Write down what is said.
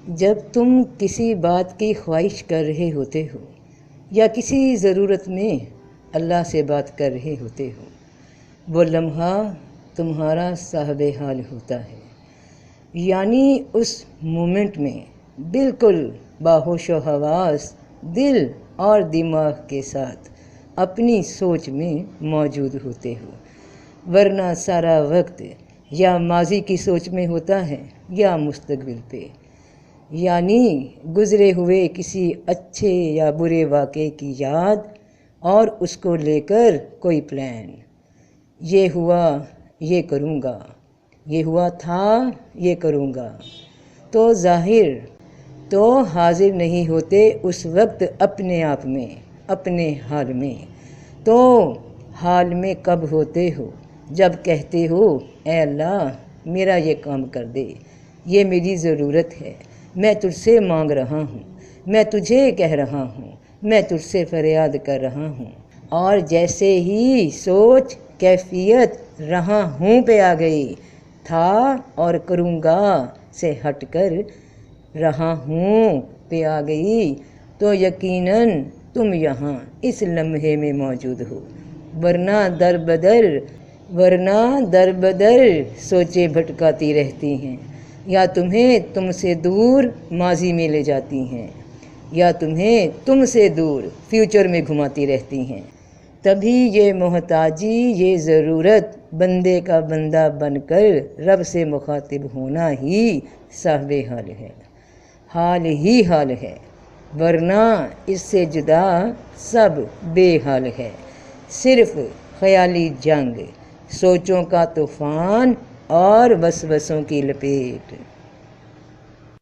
جب تم کسی بات کی خواہش کر رہے ہوتے ہو یا کسی ضرورت میں اللہ سے بات کر رہے ہوتے ہو، وہ لمحہ تمہارا صاحب حال ہوتا ہے، یعنی اس مومنٹ میں بالکل باہوش و حواس دل اور دماغ کے ساتھ اپنی سوچ میں موجود ہوتے ہو، ورنہ سارا وقت یا ماضی کی سوچ میں ہوتا ہے یا مستقبل پہ، یعنی گزرے ہوئے کسی اچھے یا برے واقعے کی یاد اور اس کو لے کر کوئی پلان، یہ ہوا یہ کروں گا، یہ ہوا تھا یہ کروں گا، تو ظاہر تو حاضر نہیں ہوتے اس وقت اپنے آپ میں، اپنے حال میں۔ تو حال میں کب ہوتے ہو؟ جب کہتے ہو اے اللہ میرا یہ کام کر دے، یہ میری ضرورت ہے، میں تجھ سے مانگ رہا ہوں، میں تجھے کہہ رہا ہوں، میں تجھ سے فریاد کر رہا ہوں، اور جیسے ہی سوچ کیفیت رہا ہوں پہ آ گئی، تھا اور کروں گا سے ہٹ کر رہا ہوں پہ آ گئی، تو یقیناً تم یہاں اس لمحے میں موجود ہو، ورنہ در بدر سوچیں بھٹکاتی رہتی ہیں، یا تمہیں تم سے دور ماضی میں لے جاتی ہیں، یا تمہیں تم سے دور فیوچر میں گھماتی رہتی ہیں۔ تبھی یہ محتاجی، یہ ضرورت بندے کا بندہ بن کر رب سے مخاطب ہونا ہی صاحب حال ہے، حال ہی حال ہے، ورنہ اس سے جدا سب بے حال ہے، صرف خیالی جنگ، سوچوں کا طوفان اور وسوسوں کی لپیٹ۔